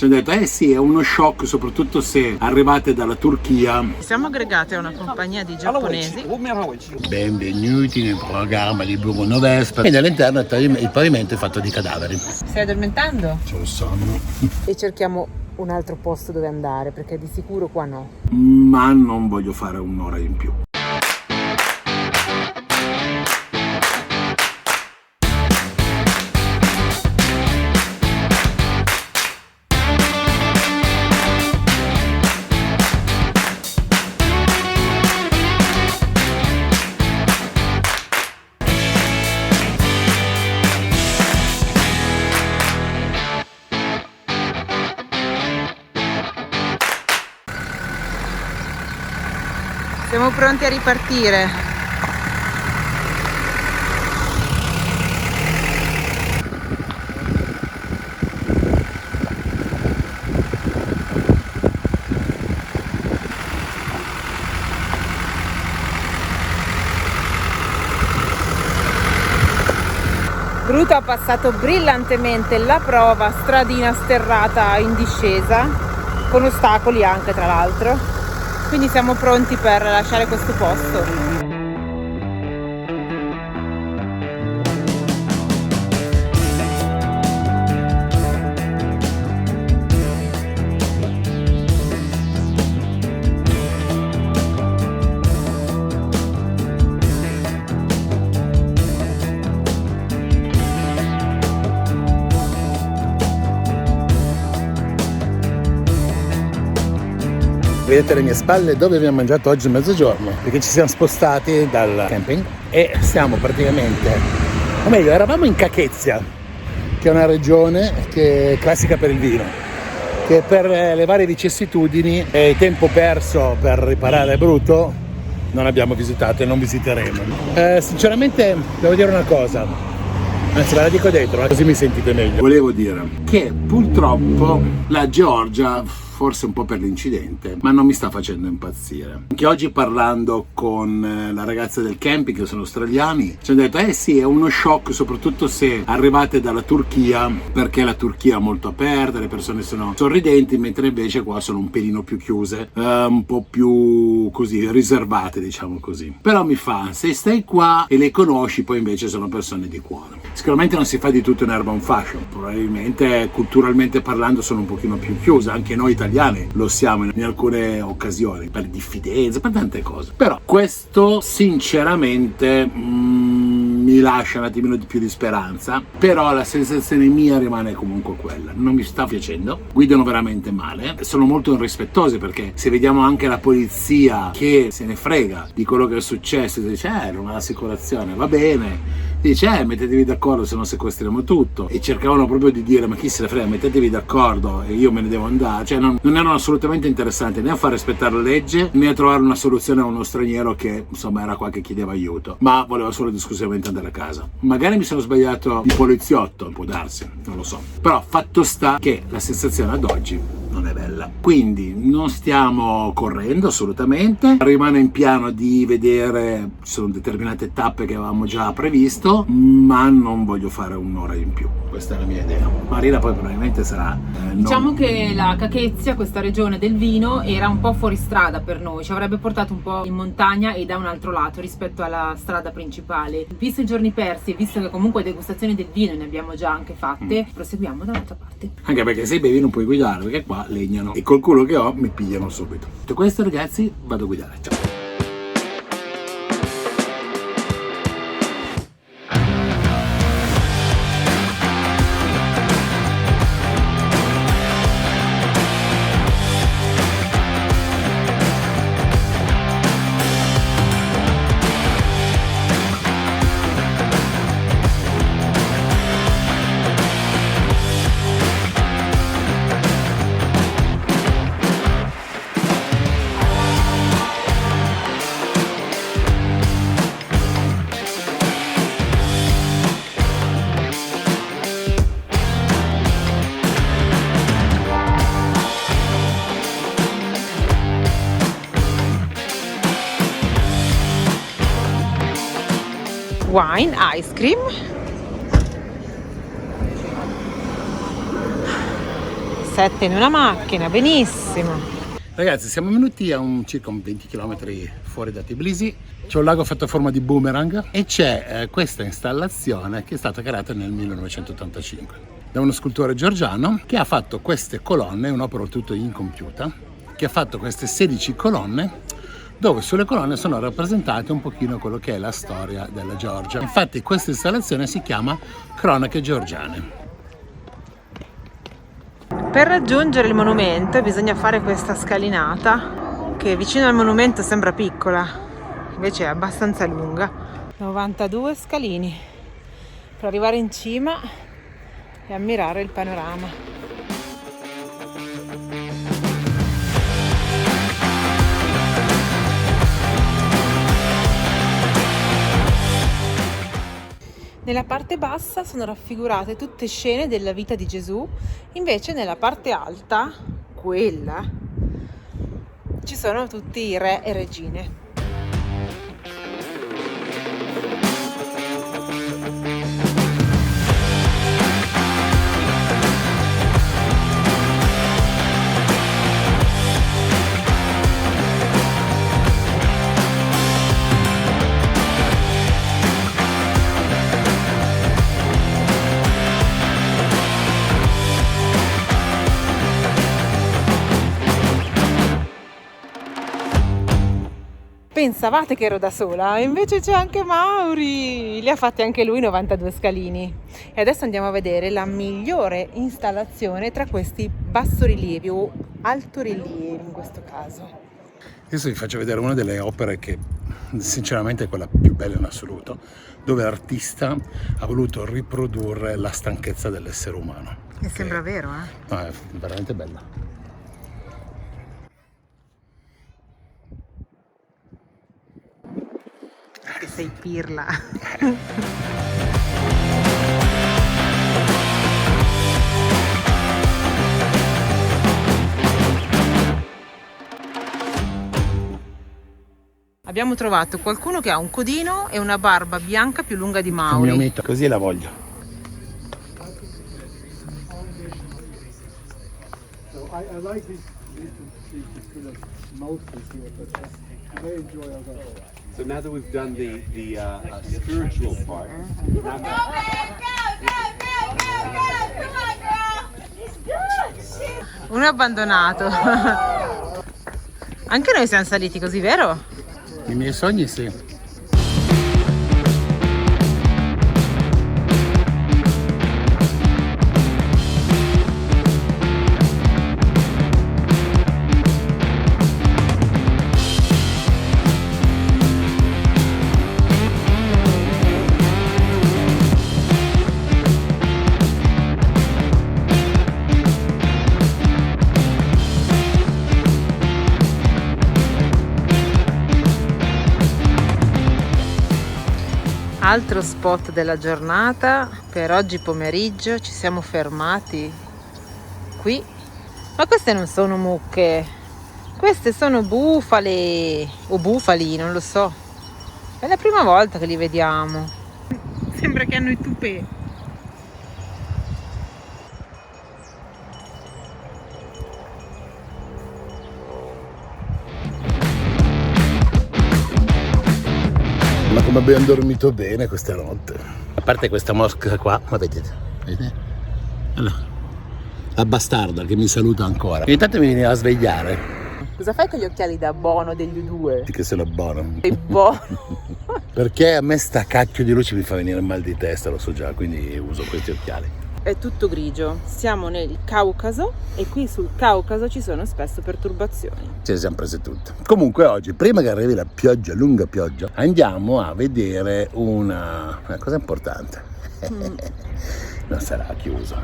Ci hanno detto eh sì, è uno shock, soprattutto se arrivate dalla Turchia. Siamo aggregati a una compagnia di giapponesi. Benvenuti nel programma di Bruno Vespa. E all'interno il pavimento è fatto di cadaveri. Stai addormentando? C'è un sonno. E cerchiamo un altro posto dove andare, perché di sicuro qua no. Ma non voglio fare un'ora in più. Siamo pronti a ripartire. Bruto ha passato brillantemente la prova, stradina sterrata in discesa, con ostacoli anche tra l'altro. Quindi siamo pronti per lasciare questo posto. Vedete alle mie spalle dove abbiamo mangiato oggi a mezzogiorno, perché ci siamo spostati dal camping e stiamo praticamente, o meglio, eravamo in Kakhetia, che è una regione che è classica per il vino, che per le varie vicissitudini e tempo perso per riparare Bruto non abbiamo visitato e non visiteremo. Sinceramente devo dire una cosa, anzi ve la dico dentro, così mi sentite meglio. Volevo dire che purtroppo la Georgia, forse un po' per l'incidente, ma non mi sta facendo impazzire. Anche oggi parlando con la ragazza del camping, che sono australiani, ci hanno detto eh sì, è uno shock, soprattutto se arrivate dalla Turchia, perché la Turchia è molto aperta, le persone sono sorridenti, mentre invece qua sono un pelino più chiuse, un po' più così riservate, diciamo così. Però mi fa, se stai qua e le conosci, poi invece sono persone di cuore. Sicuramente non si fa di tutto in erba un fascio, probabilmente culturalmente parlando sono un pochino più chiuse, anche noi italiani lo siamo in alcune occasioni, per diffidenza, per tante cose. Però questo sinceramente mi lascia un attimino di più di speranza, però la sensazione mia rimane comunque quella, non mi sta piacendo, guidano veramente male, sono molto irrispettosi, perché se vediamo anche la polizia che se ne frega di quello che è successo, dice non ha l'assicurazione, va bene, dice mettetevi d'accordo se no sequestriamo tutto, e cercavano proprio di dire ma chi se ne frega, mettetevi d'accordo e io me ne devo andare, cioè non erano assolutamente interessanti né a far rispettare la legge né a trovare una soluzione a uno straniero che insomma era qua che chiedeva aiuto, ma voleva solo ed esclusivamente andare a casa. Magari mi sono sbagliato di poliziotto, può darsi, non lo so, però fatto sta che la sensazione ad oggi non è bella, quindi non stiamo correndo assolutamente, rimane in piano di vedere, ci sono determinate tappe che avevamo già previsto, ma non voglio fare un'ora in più, questa è la mia idea. Marina poi probabilmente sarà diciamo che la Kakhetia, questa regione del vino, era un po' fuori strada per noi, ci avrebbe portato un po' in montagna e da un altro lato rispetto alla strada principale. Visto i giorni persi e visto che comunque degustazioni del vino ne abbiamo già anche fatte, proseguiamo dall'altra parte, anche perché se bevi non puoi guidare, perché qua legnano e col culo che ho mi pigliano subito. Detto questo ragazzi, vado a guidare, ciao. wine, ice cream. 7 in una macchina, benissimo. Ragazzi, siamo venuti a circa 20 km fuori da Tbilisi. C'è un lago fatto a forma di boomerang e c'è questa installazione che è stata creata nel 1985 da uno scultore georgiano che ha fatto queste colonne, un'opera tutto incompiuta, che ha fatto queste 16 colonne dove sulle colonne sono rappresentate un pochino quello che è la storia della Georgia. Infatti questa installazione si chiama Cronache Georgiane. Per raggiungere il monumento bisogna fare questa scalinata che vicino al monumento sembra piccola, invece è abbastanza lunga. 92 scalini per arrivare in cima e ammirare il panorama. Nella parte bassa sono raffigurate tutte scene della vita di Gesù, invece nella parte alta, quella, ci sono tutti i re e regine. Pensavate che ero da sola, invece c'è anche Mauri, li ha fatti anche lui 92 scalini. E adesso andiamo a vedere la migliore installazione tra questi bassorilievi o altorilievi in questo caso. Adesso vi faccio vedere una delle opere che sinceramente è quella più bella in assoluto, dove l'artista ha voluto riprodurre la stanchezza dell'essere umano. E sembra vero, No, è veramente bella. Che sei pirla. Abbiamo trovato qualcuno che ha un codino e una barba bianca più lunga di Mauri. Il mio mito, così la voglio. I like these mouthpiece here, but I enjoy all that. So now that we've done the spiritual part, Uno abbandonato. Anche noi siamo saliti così, vero? I miei sogni sì. Altro spot della giornata per oggi pomeriggio, ci siamo fermati qui, ma queste non sono mucche, queste sono bufale o bufali, non lo so, è la prima volta che li vediamo, sembra che hanno i tupè. Ma come abbiamo dormito bene questa notte. A parte questa mosca qua, ma vedete? Allora, la bastarda che mi saluta ancora. E intanto mi viene a svegliare. Cosa fai con gli occhiali da bono degli due? Che sono buono. Sei buono. Perché a me sta cacchio di luce mi fa venire mal di testa, lo so già, quindi uso questi occhiali. È tutto grigio, siamo nel Caucaso e qui sul Caucaso ci sono spesso perturbazioni. Ce le siamo prese tutte. Comunque oggi, prima che arrivi la pioggia, lunga pioggia, andiamo a vedere una cosa importante. Non sarà chiuso.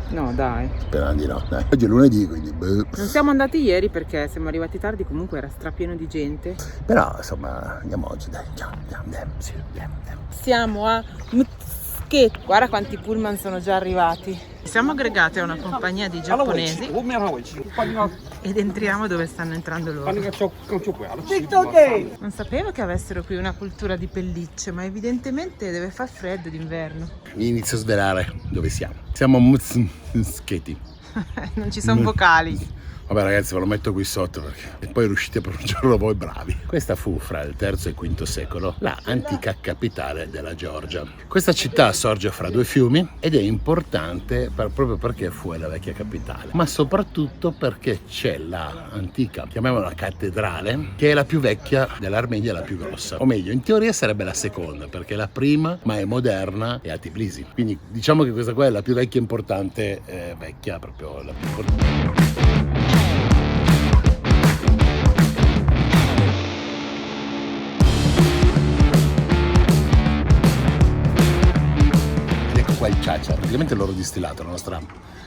No, dai. Speriamo di no. Dai. Oggi è lunedì, quindi... Non siamo andati ieri perché siamo arrivati tardi, comunque era strapieno di gente. Però, insomma, andiamo oggi, dai. Andiamo. Siamo a guarda quanti pullman sono già arrivati. Siamo aggregati a una compagnia di giapponesi ed entriamo dove stanno entrando loro. Non sapevo che avessero qui una cultura di pellicce, ma evidentemente deve far freddo d'inverno. Mi inizio a svelare dove siamo. Siamo a Mutsketi. Non ci sono vocali. Vabbè ragazzi, ve lo metto qui sotto perché e poi riuscite a pronunciarlo voi bravi. Questa fu fra il III e il V secolo la antica capitale della Georgia. Questa città sorge fra due fiumi ed è importante proprio perché fu la vecchia capitale, ma soprattutto perché c'è la antica, chiamiamola cattedrale, che è la più vecchia dell'Armenia e la più grossa. O meglio, in teoria sarebbe la seconda perché la prima, ma è moderna, è a Tbilisi. Quindi diciamo che questa qua è la più vecchia e importante, vecchia proprio la più importante. Qua il ciacia, praticamente l'oro distillato, la nostra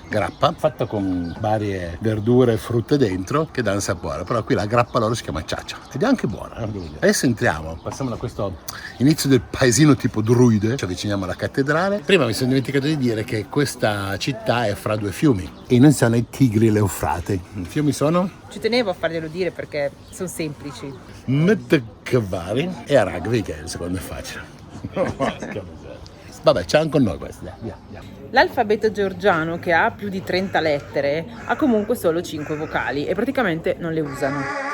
grappa fatta con varie verdure e frutte dentro che danno sapore, però qui la grappa loro si chiama ciacia ed è anche buona. Adesso entriamo, passiamo da questo inizio del paesino tipo druide, ci avviciniamo alla cattedrale. Prima mi sono dimenticato di dire che questa città è fra due fiumi e non sono i Tigri e l'Eufrate. I fiumi sono? Ci tenevo a farglielo dire perché sono semplici. Metkvari e Aragvi, che è il secondo è facile. Vabbè, c'è anche con noi questo, via. L'alfabeto georgiano, che ha più di 30 lettere, ha comunque solo 5 vocali e praticamente non le usano.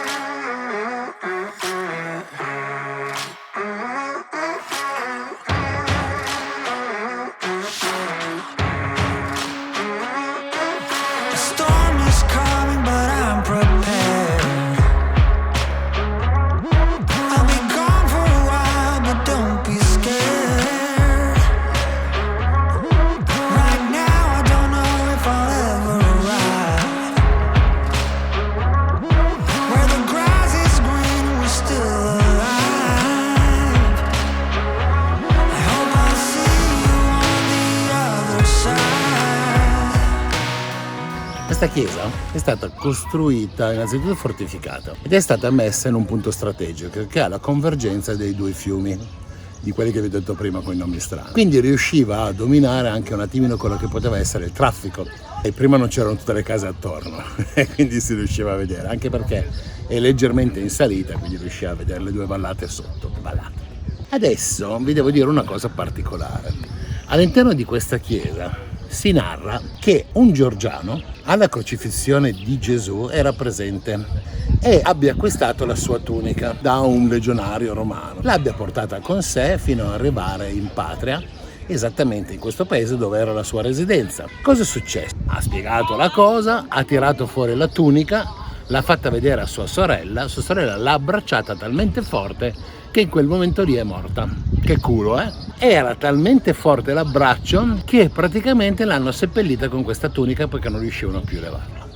Questa chiesa è stata costruita, innanzitutto fortificata, ed è stata messa in un punto strategico che ha la convergenza dei due fiumi, di quelli che vi ho detto prima con i nomi strani. Quindi riusciva a dominare anche un attimino quello che poteva essere il traffico. E prima non c'erano tutte le case attorno, e quindi si riusciva a vedere, anche perché è leggermente in salita, quindi riusciva a vedere le due vallate sotto. Adesso vi devo dire una cosa particolare. All'interno di questa chiesa si narra che un georgiano alla crocifissione di Gesù era presente e abbia acquistato la sua tunica da un legionario romano, l'abbia portata con sé fino ad arrivare in patria, esattamente in questo paese dove era la sua residenza. Cosa è successo? Ha spiegato la cosa, ha tirato fuori la tunica, l'ha fatta vedere a sua sorella l'ha abbracciata talmente forte che in quel momento lì è morta. Che culo, eh? Era talmente forte l'abbraccio che praticamente l'hanno seppellita con questa tunica perché non riuscivano più a levarla.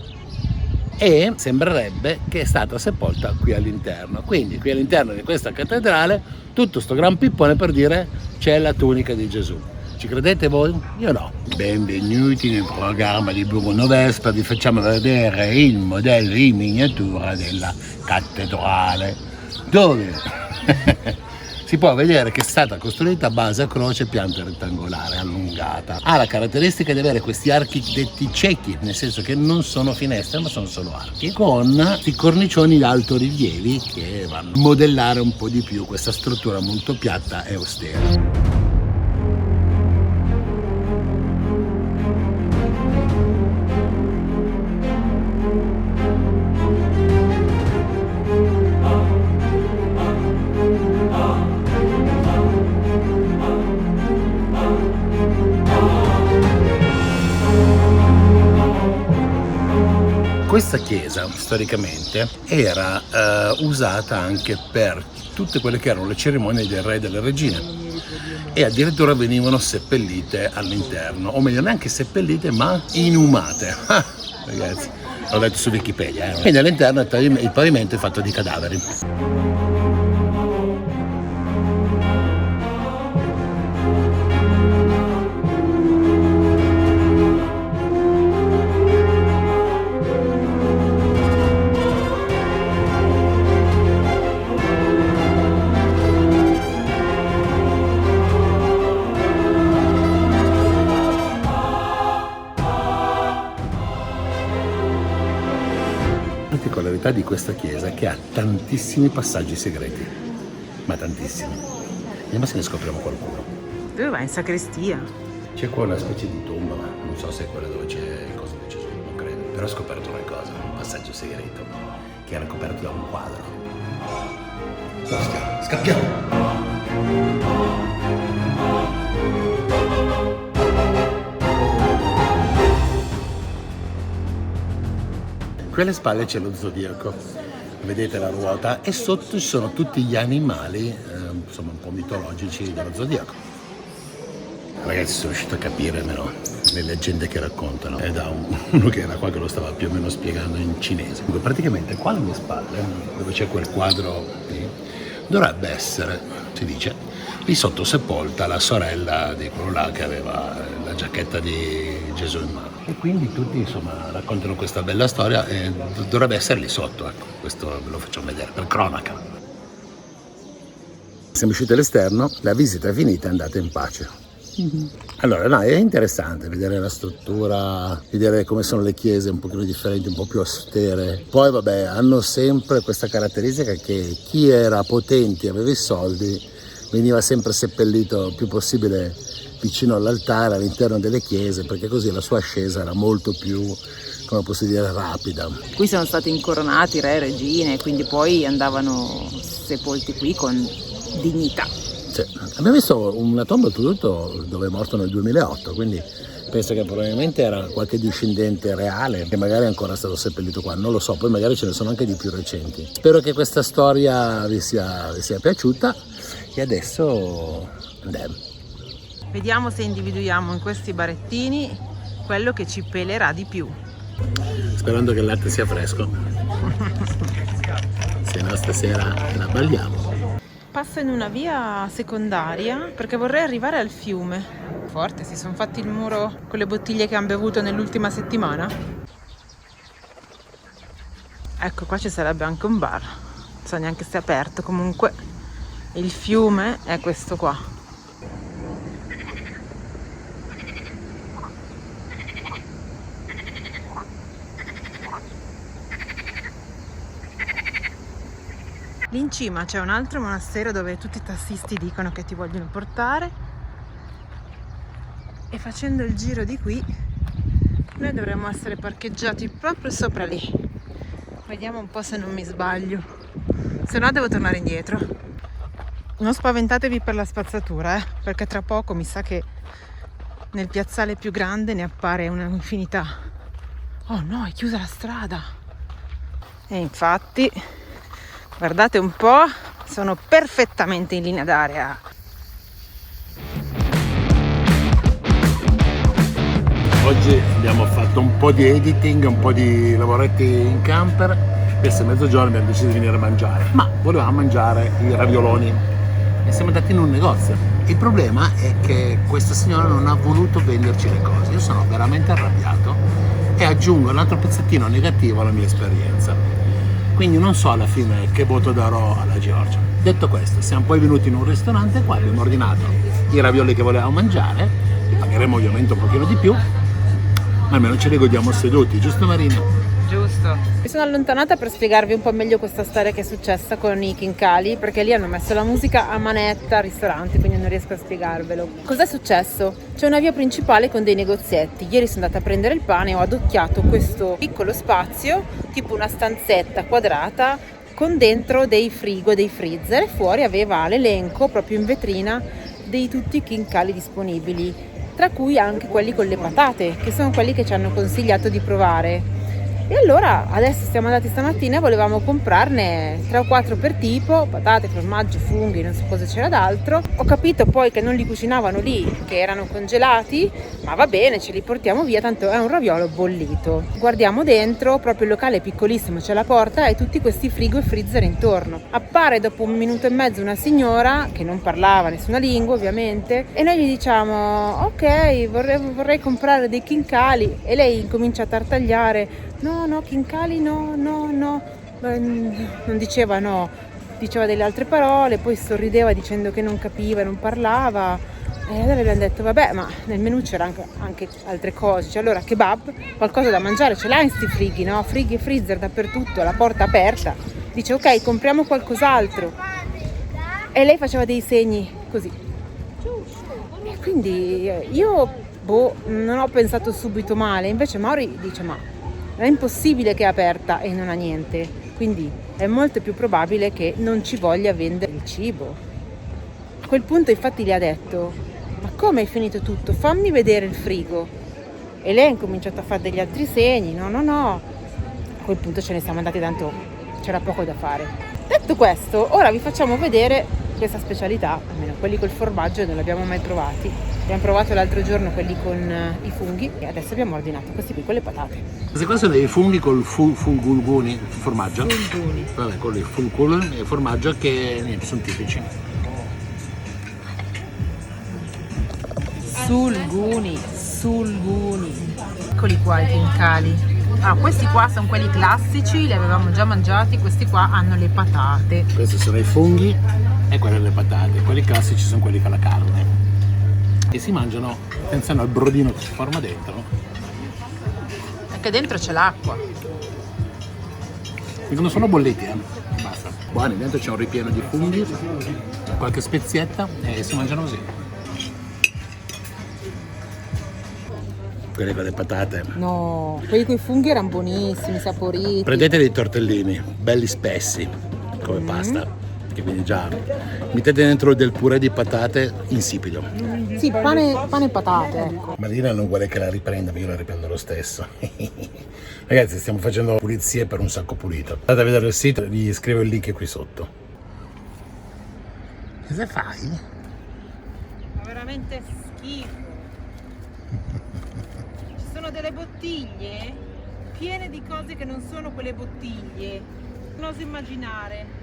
E sembrerebbe che è stata sepolta qui all'interno. Quindi qui all'interno di questa cattedrale tutto sto gran pippone per dire c'è la tunica di Gesù. Ci credete voi? Io no. Benvenuti nel programma di Bruno Vespa, vi facciamo vedere il modello in miniatura della cattedrale, dove si può vedere che è stata costruita a base a croce, pianta rettangolare, allungata. Ha la caratteristica di avere questi archi detti ciechi, nel senso che non sono finestre ma sono solo archi, con i cornicioni d'alto rilievi che vanno a modellare un po' di più questa struttura molto piatta e austera. Questa chiesa storicamente era usata anche per tutte quelle che erano le cerimonie del re e delle regine e addirittura venivano seppellite all'interno, o meglio neanche seppellite ma inumate. Ragazzi, l'ho letto su Wikipedia. Quindi all'interno il pavimento è fatto di cadaveri. La particolarità di questa chiesa è che ha tantissimi passaggi segreti, ma tantissimi. Vediamo se ne scopriamo qualcuno. Dove vai? In sacrestia? C'è qua una specie di tomba, ma non so se è quella dove c'è il coso di Gesù. Però ho scoperto una cosa, un passaggio segreto, che era coperto da un quadro. Ostia, scappiamo! Qui alle spalle c'è lo zodiaco, vedete la ruota, e sotto ci sono tutti gli animali, insomma un po' mitologici dello zodiaco. Ragazzi, sono riuscito a capire almeno le leggende che raccontano, è da uno che era qua che lo stava più o meno spiegando in cinese. Dunque, praticamente qua alle mie spalle, dove c'è quel quadro lì, dovrebbe essere, si dice, lì sotto sepolta la sorella di quello là che aveva la giacchetta di Gesù in mano. E quindi tutti insomma raccontano questa bella storia e dovrebbe essere lì sotto, ecco, questo ve lo facciamo vedere per cronaca. Siamo usciti all'esterno, la visita è finita, è andata in pace. Allora, no, è interessante vedere la struttura, vedere come sono le chiese un pochino differenti, un po' più austere. Poi vabbè, hanno sempre questa caratteristica che chi era potente e aveva i soldi veniva sempre seppellito il più possibile vicino all'altare, all'interno delle chiese, perché così la sua ascesa era molto più, come posso dire, rapida. Qui sono stati incoronati re e regine, quindi poi andavano sepolti qui con dignità. Sì. Abbiamo visto una tomba oltretutto dove è morto nel 2008, quindi penso che probabilmente era qualche discendente reale che magari è ancora stato seppellito qua, non lo so, poi magari ce ne sono anche di più recenti. Spero che questa storia vi sia piaciuta e adesso andiamo. Vediamo se individuiamo in questi barettini quello che ci pelerà di più. Sperando che il latte sia fresco, se no stasera la balliamo. Passo in una via secondaria perché vorrei arrivare al fiume. Forte, si sono fatti il muro con le bottiglie che hanno bevuto nell'ultima settimana. Ecco, qua ci sarebbe anche un bar, non so neanche se è aperto, comunque il fiume è questo qua. Lì in cima c'è un altro monastero dove tutti i tassisti dicono che ti vogliono portare, e facendo il giro di qui noi dovremmo essere parcheggiati proprio sopra lì. Vediamo un po' se non mi sbaglio, se no devo tornare indietro. Non spaventatevi per la spazzatura, perché tra poco mi sa che nel piazzale più grande ne appare un'infinità. Oh no, è chiusa la strada! E infatti guardate un po', sono perfettamente in linea d'area. Oggi abbiamo fatto un po' di editing, un po' di lavoretti in camper. Questo è mezzogiorno, abbiamo deciso di venire a mangiare, ma volevamo mangiare i ravioloni e siamo andati in un negozio. Il problema è che questa signora non ha voluto venderci le cose. Io sono veramente arrabbiato e aggiungo un altro pezzettino negativo alla mia esperienza. Quindi non so alla fine che voto darò alla Georgia. Detto questo, siamo poi venuti in un ristorante qua, abbiamo ordinato i ravioli che volevamo mangiare, li pagheremo ovviamente un pochino di più, ma almeno ce li godiamo seduti, giusto Marina? Giusto. Mi sono allontanata per spiegarvi un po' meglio questa storia che è successa con i Khinkali, perché lì hanno messo la musica a manetta al ristorante, quindi non riesco a spiegarvelo. Cos'è successo? C'è una via principale con dei negozietti. Ieri sono andata a prendere il pane e ho adocchiato questo piccolo spazio, tipo una stanzetta quadrata, con dentro dei frigo, dei freezer, e fuori aveva l'elenco proprio in vetrina di tutti i Khinkali disponibili, tra cui anche quelli con le patate, che sono quelli che ci hanno consigliato di provare. E allora adesso siamo andati stamattina e volevamo comprarne 3 o 4 per tipo, patate, formaggio, funghi, non so cosa c'era d'altro. Ho capito poi che non li cucinavano lì, che erano congelati, ma va bene, ce li portiamo via, tanto è un raviolo bollito. Guardiamo dentro, proprio il locale è piccolissimo, c'è la porta e tutti questi frigo e freezer intorno. Appare dopo 1 minuto e mezzo una signora che non parlava nessuna lingua ovviamente, e noi gli diciamo ok, vorrei comprare dei Khinkali, e lei incomincia a tartagliare. No, Khinkali no, non diceva no, diceva delle altre parole, poi sorrideva dicendo che non capiva e non parlava, e allora abbiamo detto vabbè, ma nel menù c'era anche altre cose, cioè allora kebab, qualcosa da mangiare ce l'ha in sti frighi, no? Frighi e freezer dappertutto, la porta aperta, dice ok, compriamo qualcos'altro, e lei faceva dei segni così, e quindi io non ho pensato subito male, invece Mauri dice ma È impossibile che è aperta e non ha niente, quindi è molto più probabile che non ci voglia vendere il cibo. A quel punto infatti le ha detto: ma come hai finito tutto? Fammi vedere il frigo. E lei ha incominciato a fare degli altri segni, no. A quel punto ce ne siamo andati, tanto c'era poco da fare. Detto questo, ora vi facciamo vedere questa specialità, almeno quelli col formaggio non li abbiamo mai provati. Abbiamo provato l'altro giorno quelli con i funghi e adesso abbiamo ordinato questi qui con le patate. Questi qua sono dei funghi col fungulguni, formaggio. Funguni. Vabbè, con il fungul e formaggio che niente, sono tipici. Sulguni. Eccoli qua i fincali. Ah, questi qua sono quelli classici, li avevamo già mangiati, questi qua hanno le patate. Questi sono i funghi e quelle le patate. Quelli classici sono quelli con la carne. E si mangiano pensando al brodino che si forma dentro. Anche dentro c'è l'acqua. Dicono sono bolliti, basta. Buoni, dentro c'è un ripieno di funghi, qualche spezietta e si mangiano così. Quelli con le patate. No, quelli con i funghi erano buonissimi, saporiti. Prendete dei tortellini, belli spessi, come pasta, che quindi già mettete dentro del purè di patate insipido. Sì, pane e patate, ecco. Marina non vuole che la riprenda, ma io la riprendo lo stesso. Ragazzi, stiamo facendo pulizie per un sacco pulito. Andate a vedere il sito, vi scrivo il link qui sotto. Cosa fai? Fa veramente schifo. Ci sono delle bottiglie piene di cose che non sono quelle bottiglie. Non oso immaginare.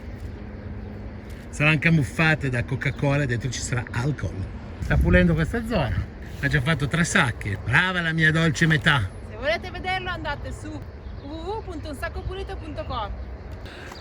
Saranno camuffate da Coca-Cola e dentro ci sarà alcol. Sta pulendo questa zona. Ha già fatto 3 sacchi. Brava la mia dolce metà. Se volete vederlo andate su www.unsaccopulito.com.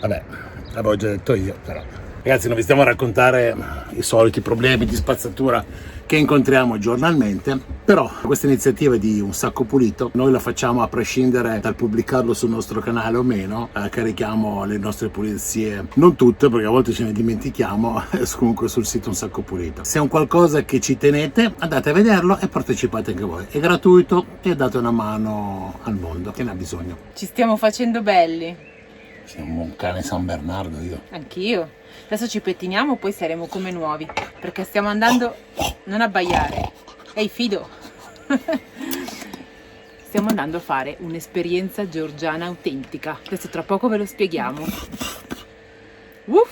Vabbè, l'avevo già detto io, però. Ragazzi, non vi stiamo a raccontare i soliti problemi di spazzatura che incontriamo giornalmente, però questa iniziativa di Un Sacco Pulito noi la facciamo a prescindere dal pubblicarlo sul nostro canale o meno. Carichiamo le nostre pulizie, non tutte perché a volte ce ne dimentichiamo, comunque sul sito Un Sacco Pulito. Se è un qualcosa che ci tenete, andate a vederlo e partecipate anche voi. È gratuito e date una mano al mondo che ne ha bisogno. Ci stiamo facendo belli. Siamo un cane San Bernardo io. Anch'io. Adesso ci pettiniamo, poi saremo come nuovi, perché stiamo andando, non abbaiare, ehi fido, stiamo andando a fare un'esperienza georgiana autentica, adesso tra poco ve lo spieghiamo. Oh.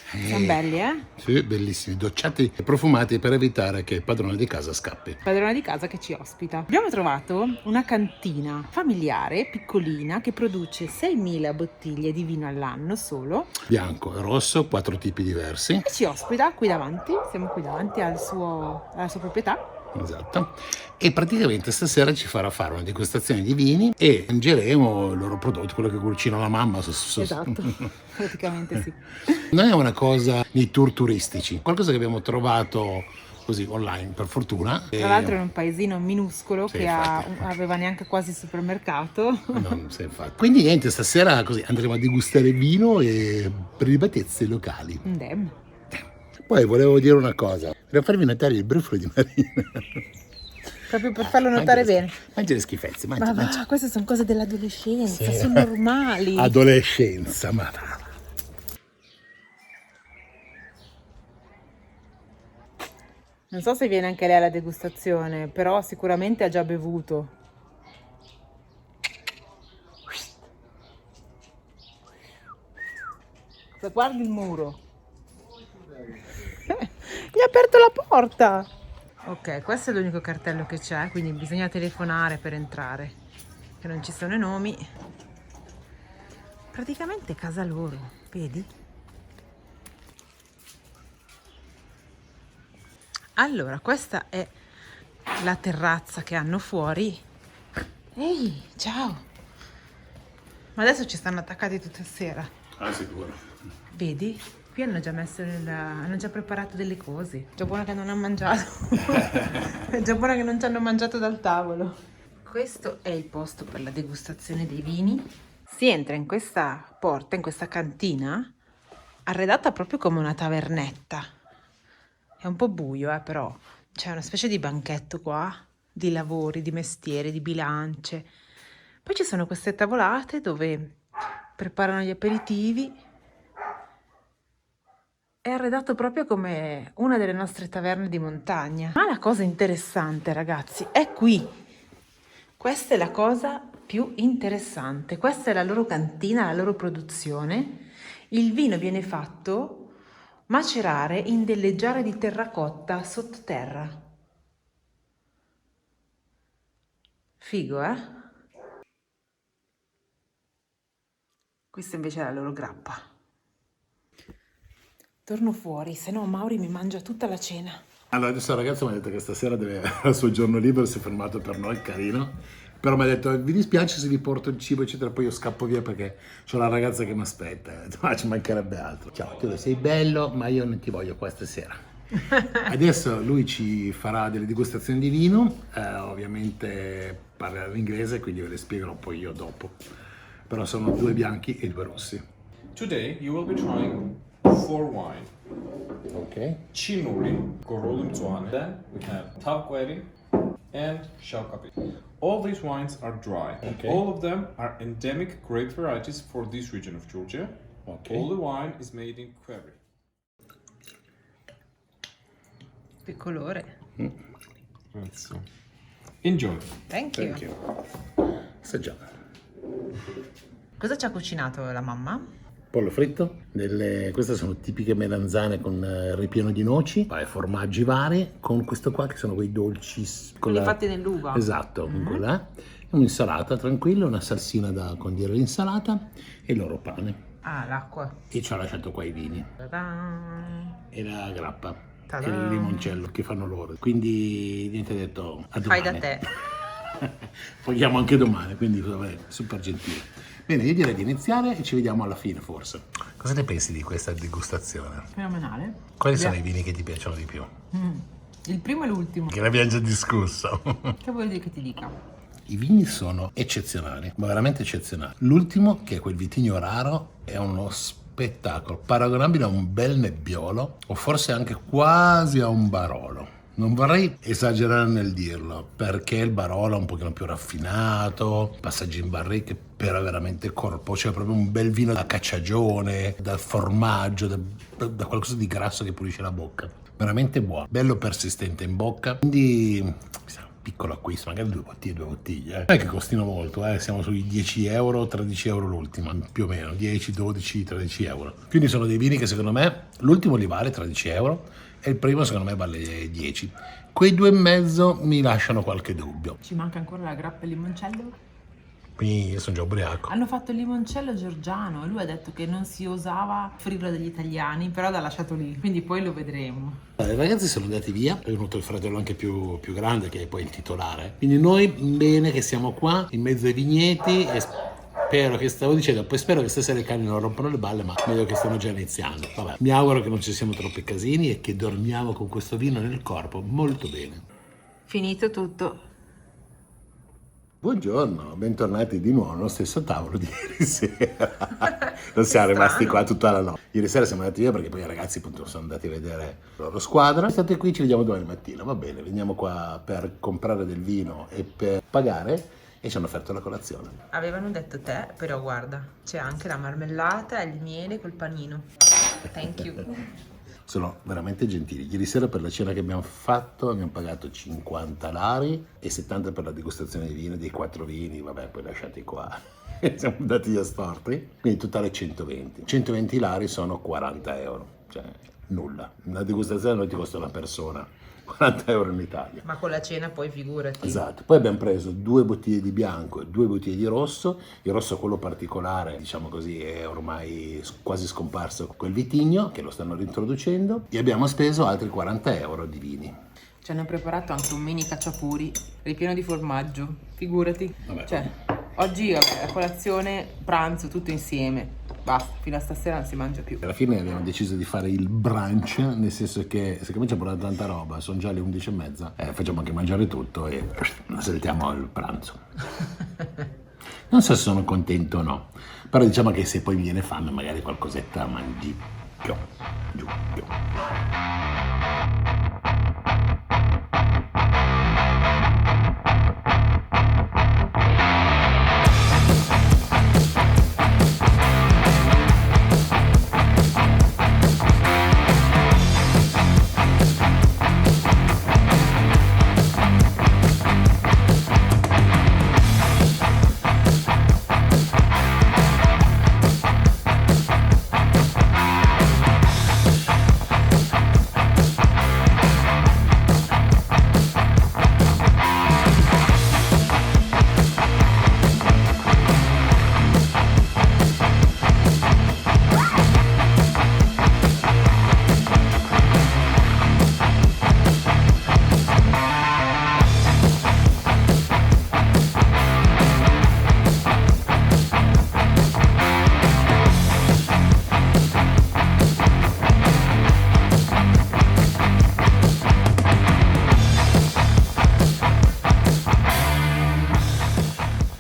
Sono belli, Sì, bellissimi, docciati e profumati per evitare che il padrone di casa scappi. Padrona di casa che ci ospita. Abbiamo trovato una cantina familiare, piccolina, che produce 6.000 bottiglie di vino all'anno solo. Bianco e rosso, 4 tipi diversi. E ci ospita qui davanti, siamo qui davanti alla sua proprietà. Esatto. E praticamente stasera ci farà fare una degustazione di vini e mangeremo i loro prodotti, quello che cucina la mamma. Esatto, praticamente sì. Non è una cosa di tour turistici, qualcosa che abbiamo trovato così online per fortuna. Tra l'altro è un paesino minuscolo Sì, che infatti. aveva neanche quasi il supermercato. Non si è fatto. Quindi niente, stasera così andremo a degustare vino e prelibatezze locali. Indem. Poi volevo dire una cosa, volevo farvi notare il brufolo di Marina. Proprio per farlo notare bene. Mangia le schifezze, mangia, Ma mangia. va, queste sono cose dell'adolescenza, Sì. sono normali. Adolescenza, ma va. Non so se viene anche lei alla degustazione, però sicuramente ha già bevuto. Se guardi il muro. Gli ha aperto la porta. Ok, questo è l'unico cartello che c'è, quindi bisogna telefonare per entrare, che non ci sono i nomi. Praticamente casa loro, vedi? Allora, questa è la terrazza che hanno fuori. Ehi, ciao! Ma adesso ci stanno attaccati tutta sera. Ah, sicuro. Vedi? Qui hanno già messo hanno già preparato delle cose. Già buona che non hanno mangiato. È già buona che non ci hanno mangiato dal tavolo. Questo è il posto per la degustazione dei vini. Si entra in questa porta, in questa cantina, arredata proprio come una tavernetta. È un po' buio, però c'è una specie di banchetto qua, di lavori, di mestieri, di bilance. Poi ci sono queste tavolate dove preparano gli aperitivi. È arredato proprio come una delle nostre taverne di montagna. Ma la cosa interessante, ragazzi, è qui. Questa è la cosa più interessante. Questa è la loro cantina, la loro produzione. Il vino viene fatto macerare in delle giare di terracotta sottoterra. Figo, eh? Questa invece è la loro grappa. Torno fuori, se no Mauri mi mangia tutta la cena. Allora adesso il ragazzo mi ha detto che stasera deve avere il suo giorno libero, si è fermato per noi, carino. Però mi ha detto, vi dispiace se vi porto il cibo eccetera, poi io scappo via perché c'ho la ragazza che mi aspetta. Ho detto, ci mancherebbe altro. Ciao, tu sei bello, ma io non ti voglio qua stasera. Adesso lui ci farà delle degustazioni di vino, ovviamente parlerà in inglese, quindi ve le spiegherò poi io dopo. Però sono 2 bianchi e 2 rossi. Today you will be trying 4 wine. Ok. Chinuri, Gorolum Zuane. Then we have Tavqueri and Shaukapi. All these wines are dry. Okay. All of them are endemic grape varieties for this region of Georgia. Okay. All the wine is made in Query. Che colore. Grazie. Enjoy. Thank you. Thank you. Assaggiamo. Cosa ci ha cucinato la mamma? Pollo fritto, queste sono tipiche melanzane con ripieno di noci, formaggi vari, con questo qua che sono quei dolci Quelli fatti nell'uva. Esatto, con quella. Un'insalata tranquilla, una salsina da condire l'insalata e il loro pane. Ah, l'acqua. E ci ha lasciato qua i vini Ta-da. e la grappa Ta-da. e il limoncello che fanno loro. Quindi niente detto, a domani. Fai da te. Paghiamo anche domani, quindi vabbè, super gentile. Bene, io direi di iniziare e ci vediamo alla fine forse. Cosa ne pensi di questa degustazione? Fenomenale. Quali sono i vini che ti piacciono di più? Il primo e l'ultimo. Che ne abbiamo già discusso. Che vuoi dire che ti dica? I vini sono eccezionali, ma veramente eccezionali. L'ultimo, che è quel vitigno raro, è uno spettacolo, paragonabile a un bel nebbiolo o forse anche quasi a un barolo. Non vorrei esagerare nel dirlo, perché il Barolo è un pochino più raffinato, passaggi in barrique, però è veramente corpo, cioè proprio un bel vino da cacciagione, da formaggio, da qualcosa di grasso che pulisce la bocca. Veramente buono, bello persistente in bocca, quindi piccolo acquisto, magari 2 bottiglie. Non è che costino molto, siamo sui 10 euro, 13 euro l'ultima, più o meno, 10, 12, 13 euro. Quindi sono dei vini che secondo me, l'ultimo li vale 13 euro, e il primo secondo me vale 10. Quei 2,5 mi lasciano qualche dubbio. Ci manca ancora la grappa e il limoncello? Quindi io sono già ubriaco. Hanno fatto il limoncello georgiano e lui ha detto che non si osava offrirlo dagli italiani, però l'ha lasciato lì, quindi poi lo vedremo. I ragazzi sono andati via, è venuto il fratello anche più grande che è poi il titolare. Quindi noi bene che siamo qua in mezzo ai vigneti e spero che spero che stasera i cani non rompano le balle, ma vedo che stanno già iniziando. Vabbè, mi auguro che non ci siano troppi casini e che dormiamo con questo vino nel corpo molto bene. Finito tutto. Buongiorno, bentornati di nuovo allo stesso tavolo di ieri sera. Non siamo rimasti qua tutta la notte. Ieri sera siamo andati via perché poi i ragazzi appunto sono andati a vedere la loro squadra. State qui, ci vediamo domani mattina, va bene. Veniamo qua per comprare del vino e per pagare e ci hanno offerto la colazione. Avevano detto te, però guarda, c'è anche la marmellata e il miele col panino. Thank you. Sono veramente gentili. Ieri sera per la cena che abbiamo fatto abbiamo pagato 50 lari e 70 per la degustazione di vino, dei 4 vini, vabbè, poi lasciati qua. Siamo andati a storti, quindi totale 120. 120 lari sono 40 euro, cioè nulla. Una degustazione non ti costa una persona, 40 euro in Italia. Ma con la cena poi figurati. Esatto, poi abbiamo preso 2 bottiglie di bianco e 2 bottiglie di rosso. Il rosso, quello particolare, diciamo così, è ormai quasi scomparso quel vitigno, che lo stanno reintroducendo, e abbiamo speso altri 40 euro di vini. Ci hanno preparato anche un mini cacciapuri ripieno di formaggio, figurati. Vabbè. Cioè, oggi vabbè, la colazione, pranzo, tutto insieme. Basta, fino a stasera non si mangia più. Alla fine abbiamo deciso di fare il brunch, nel senso che siccome ci abbiamo portato tanta roba, sono già le 11:30, facciamo anche mangiare tutto e saltiamo il pranzo. Non so se sono contento o no, però diciamo che se poi mi viene fame magari qualcosetta mangi più, giù, più.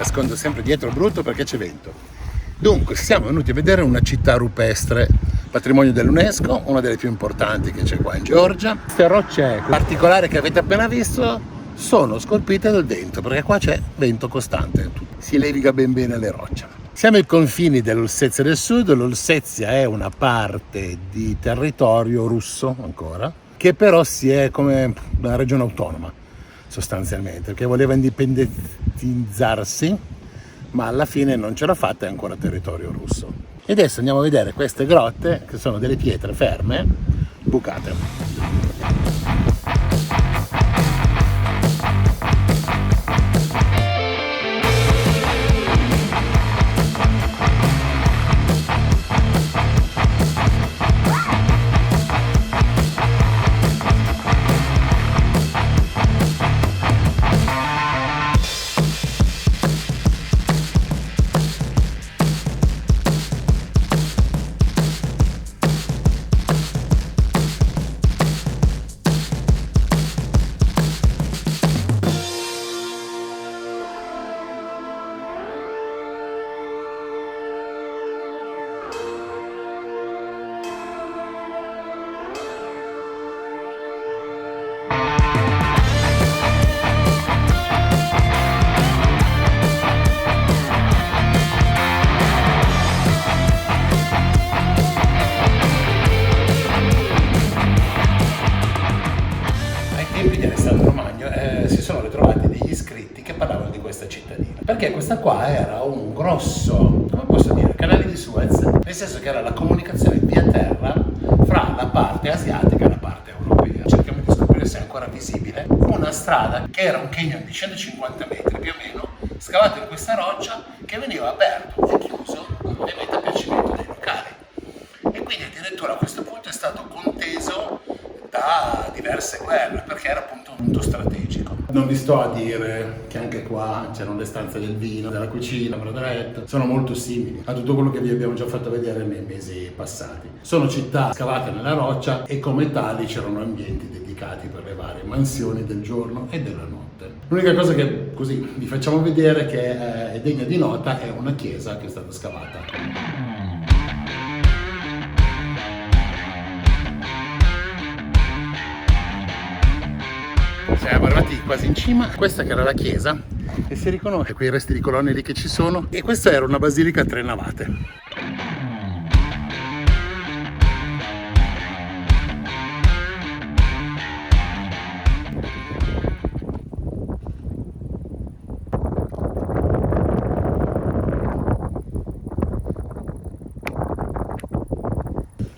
nascondo sempre dietro il brutto perché c'è vento. Dunque, siamo venuti a vedere una città rupestre, patrimonio dell'UNESCO, una delle più importanti che c'è qua in Georgia. Queste rocce particolari che avete appena visto sono scolpite dal vento, perché qua c'è vento costante, si leviga ben bene le rocce. Siamo ai confini dell'Ossezia del Sud. L'Ossezia è una parte di territorio russo ancora, che però si è come una regione autonoma sostanzialmente, perché voleva indipendenziarsi, ma alla fine non ce l'ha fatta, è ancora territorio russo. E adesso andiamo a vedere queste grotte, che sono delle pietre ferme, bucate. Si sono ritrovati degli scritti che parlavano di questa cittadina, perché questa qua era un grosso, come posso dire, canale di Suez, nel senso che era la comunicazione via terra fra la parte asiatica e la parte europea. Cerchiamo di scoprire se è ancora visibile una strada che era un canyon di 150 metri più o meno, scavato in questa roccia, che veniva aperto e chiuso ovviamente a piacimento dei locali, e quindi addirittura a questo punto è stato conteso da diverse guerre, perché era appunto un punto strategico. Non vi sto a dire che anche qua c'erano le stanze del vino, della cucina, da letto, sono molto simili a tutto quello che vi abbiamo già fatto vedere nei mesi passati. Sono città scavate nella roccia e come tali c'erano ambienti dedicati per le varie mansioni del giorno e della notte. L'unica cosa che così vi facciamo vedere che è degna di nota è una chiesa che è stata scavata. Siamo arrivati quasi in cima. Questa che era la chiesa, e si riconosce quei resti di colonne lì che ci sono, e questa era una basilica a 3 navate.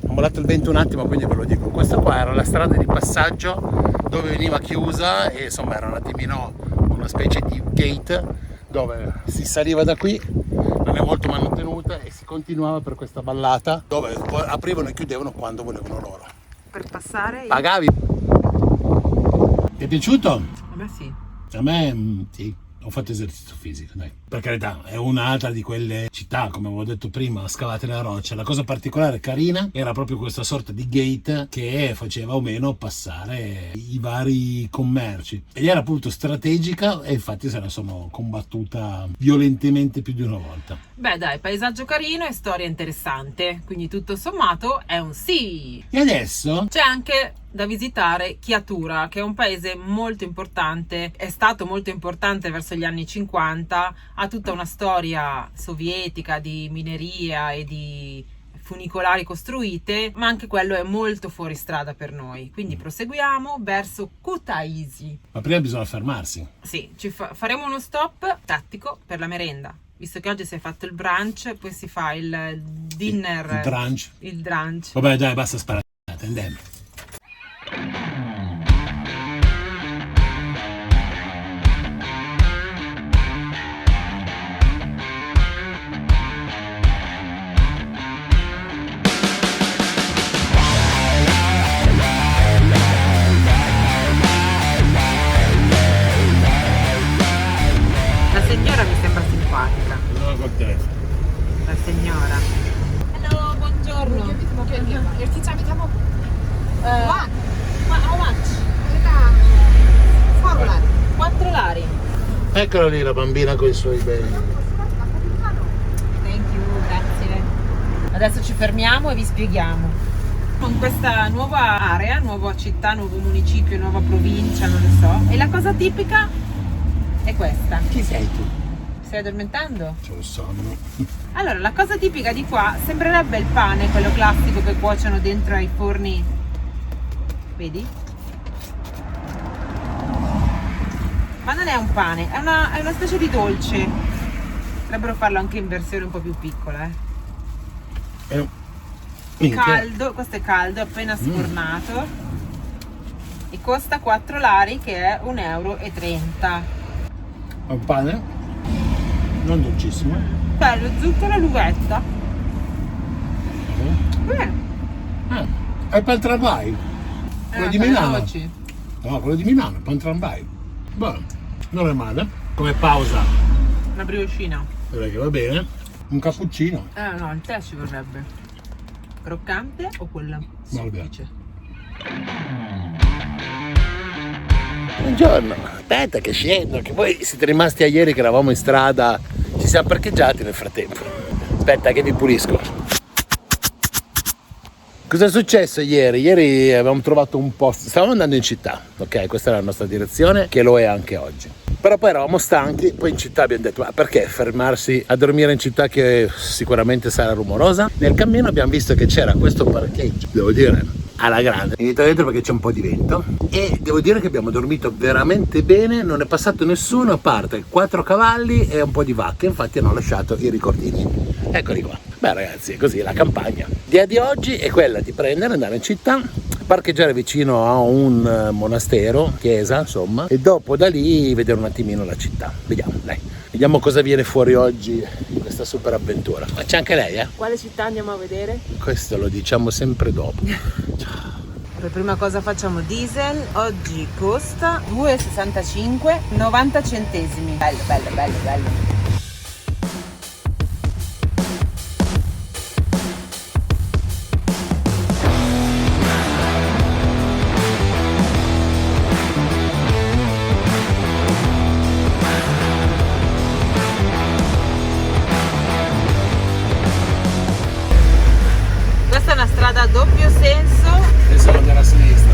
Ho mollato il vento un attimo, quindi ve lo dico. Questa qua era la strada di passaggio dove veniva chiusa, e insomma era un attimino una specie di gate dove si saliva da qui, non è molto mantenuta, e si continuava per questa vallata dove aprivano e chiudevano quando volevano loro. Per passare? Pagavi? Ti è piaciuto? A me sì. A me sì. Ho fatto esercizio fisico, dai. Per carità, è un'altra di quelle città, come avevo detto prima, scavate nella roccia. La cosa particolare e carina era proprio questa sorta di gate che faceva o meno passare i vari commerci. Ed era appunto strategica, e infatti se la sono combattuta violentemente più di una volta. Beh dai, paesaggio carino e storia interessante, quindi tutto sommato è un sì. E adesso C'è anche da visitare Chiatura, che è un paese molto importante, è stato molto importante verso gli anni 50, ha tutta una storia sovietica di mineria e di funicolari costruite, ma anche quello è molto fuori strada per noi, quindi proseguiamo verso Kutaisi. ma prima bisogna fermarsi. Sì, faremo uno stop tattico per la merenda, visto che oggi si è fatto il brunch, poi si fa il dinner, Il brunch. Vabbè dai, basta sparare, andiamo. La signora mi sembra simpatica. La signora. Hello, buongiorno. 열티짜 abbiamo one. How much? 4 lari. 4 lari. Eccola lì la bambina con i suoi beni. Thank you, grazie. Adesso ci fermiamo e vi spieghiamo. Con questa nuova area, nuova città, nuovo municipio, nuova provincia, non lo so. E la cosa tipica è questa. Chi sei tu? Stai addormentando? C'è un sonno. Allora, la cosa tipica di qua sembrerebbe il pane, quello classico che cuociono dentro ai forni. Vedi? Ma non è un pane, è una specie di dolce. Potrebbero farlo anche in versione un po' più piccola, Caldo, questo è caldo, appena sfornato. E costa 4 lari, che è 1,30 €. È un pane? Non dolcissimo. Bello, zucchero e l'uvetta. È il pan tramvai. Quello di Milano. veloci. No, quello di Milano, pan tramvai. Buono, non è male. Come pausa, Una brioscina. direi che va bene. Un cappuccino. No, il tè ci vorrebbe. Croccante o quella semplice? Buongiorno, aspetta che scendo, che voi siete rimasti a ieri che eravamo in strada, ci siamo parcheggiati nel frattempo. Aspetta che vi pulisco. Cosa è successo ieri? Ieri avevamo trovato un posto, stavamo andando in città, ok? Questa è la nostra direzione, che lo è anche oggi. Però poi eravamo stanchi, poi in città abbiamo detto, ma perché fermarsi a dormire in città che sicuramente sarà rumorosa? Nel cammino abbiamo visto che c'era questo parcheggio, devo dire, alla grande, inizia dentro perché c'è un po' di vento, e devo dire che abbiamo dormito veramente bene, non è passato nessuno a parte 4 cavalli e un po' di vacche, infatti hanno lasciato i ricordini. Eccoli qua. Beh ragazzi, è così la campagna. L'idea di oggi è quella di prendere, andare in città, parcheggiare vicino a un monastero, chiesa insomma, e dopo da lì vedere un attimino la città. Vediamo, dai. Vediamo cosa viene fuori oggi in questa super avventura. Ma c'è anche lei, Quale città andiamo a vedere? Questo lo diciamo sempre dopo. Ciao. Per prima cosa facciamo diesel, oggi costa 2,65, 90 centesimi. Bello, bello, bello, bello. Questa è una strada a doppio senso. Adesso andare a sinistra,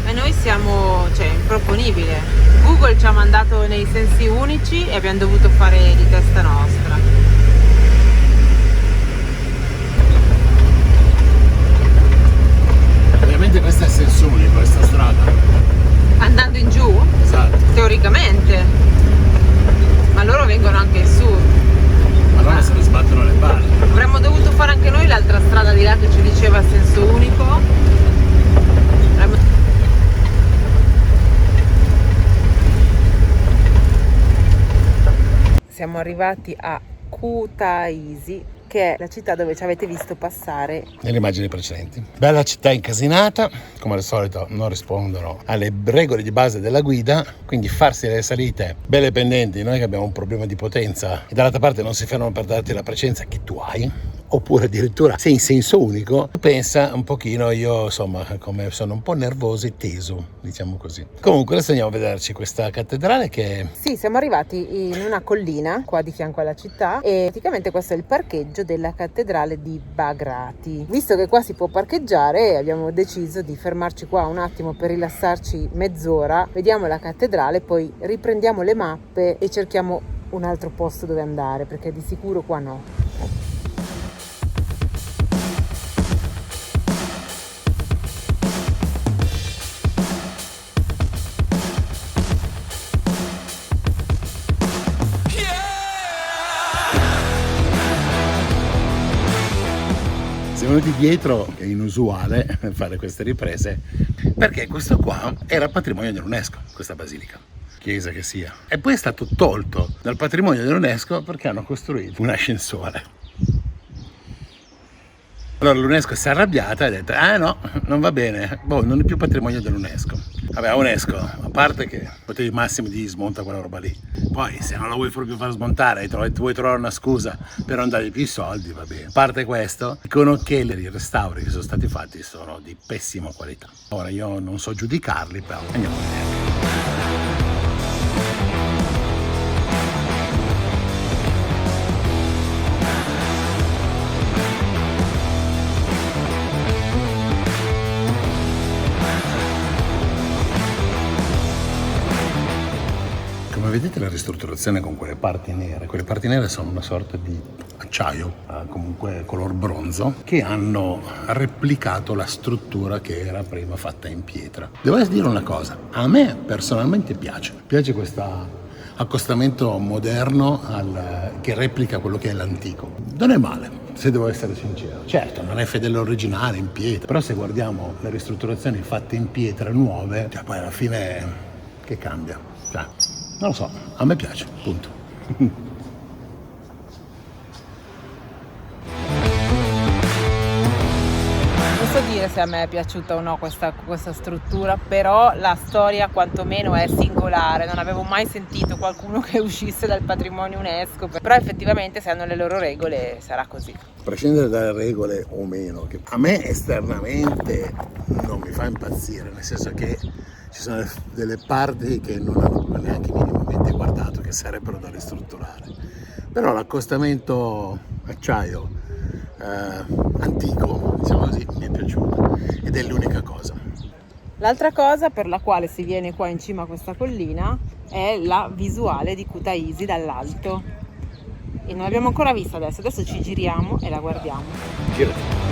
E noi siamo, improponibile. Google ci ha mandato nei sensi unici e abbiamo dovuto fare di testa nostra. Ovviamente questa è senso unico, questa strada. Andando in giù? Esatto. Teoricamente. Ma loro vengono anche in su. Ma allora se ne sbattono le balle. Avremmo dovuto fare anche noi l'altra strada di là che ci diceva senso unico. Siamo arrivati a Kutaisi, che è la città dove ci avete visto passare Nelle immagini precedenti. Bella città incasinata, come al solito non rispondono alle regole di base della guida, quindi farsi le salite belle pendenti, noi che abbiamo un problema di potenza e dall'altra parte non si fermano per darti la precedenza che tu hai, oppure addirittura sei in senso unico, pensa un pochino, io insomma come sono un po' nervoso e teso, diciamo così. Comunque adesso andiamo a vederci questa cattedrale che... Sì, siamo arrivati in una collina qua di fianco alla città e praticamente questo è il parcheggio della cattedrale di Bagrati. Visto che qua si può parcheggiare, abbiamo deciso di fermarci qua un attimo per rilassarci mezz'ora, vediamo la cattedrale, poi riprendiamo le mappe e cerchiamo un altro posto dove andare, perché di sicuro qua no. Siamo venuti dietro, che è inusuale fare queste riprese, perché questo qua era patrimonio dell'UNESCO, questa basilica, chiesa che sia. E poi è stato tolto dal patrimonio dell'UNESCO perché hanno costruito un ascensore. Allora l'UNESCO si è arrabbiata e ha detto, no, non va bene, non è più patrimonio dell'UNESCO. Vabbè, UNESCO, a parte che potevi massimo di smonta quella roba lì. Poi se non la vuoi proprio far smontare e vuoi trovare una scusa per non dargli più i soldi, va bene. A parte questo, dicono che i restauri che sono stati fatti sono di pessima qualità. Ora io non so giudicarli, però andiamo a vedere. la ristrutturazione con quelle parti nere. Quelle parti nere sono una sorta di acciaio, comunque color bronzo, che hanno replicato la struttura che era prima fatta in pietra. Devo dire una cosa, a me personalmente piace questo accostamento moderno che replica quello che è l'antico. Non è male, se devo essere sincero. Certo, non è fedele all'originale in pietra, però se guardiamo le ristrutturazioni fatte in pietra nuove, cioè poi alla fine che cambia? Cioè, non lo so, a me piace, punto. Non so dire se a me è piaciuta o no questa struttura, però la storia quantomeno è singolare, non avevo mai sentito qualcuno che uscisse dal patrimonio UNESCO, però effettivamente se hanno le loro regole sarà così. A prescindere dalle regole o meno, che a me esternamente non mi fa impazzire, nel senso che ci sono delle parti che non avevo neanche minimamente guardato che sarebbero da ristrutturare, però l'accostamento acciaio antico, diciamo così, mi è piaciuto ed è l'unica cosa. L'altra cosa per la quale si viene qua in cima a questa collina è la visuale di Kutaisi dall'alto e non l'abbiamo ancora vista adesso ci giriamo e la guardiamo. Girati.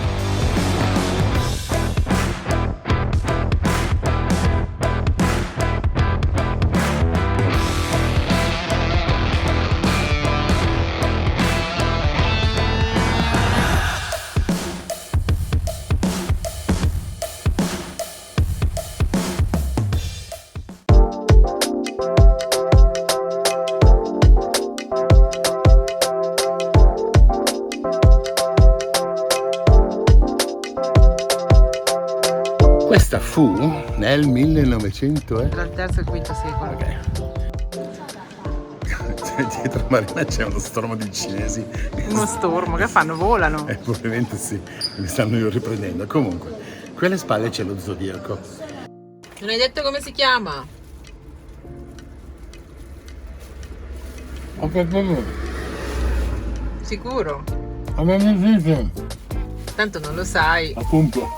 Questa fu nel 1900 Tra il terzo e il quinto secolo. Ok. Dietro Marina c'è uno stormo di cinesi. Uno stormo, che fanno? Volano. Probabilmente sì, mi stanno riprendendo. Comunque, qui alle spalle c'è lo zodiaco. Non hai detto come si chiama? Sicuro? Tanto non lo sai. Appunto.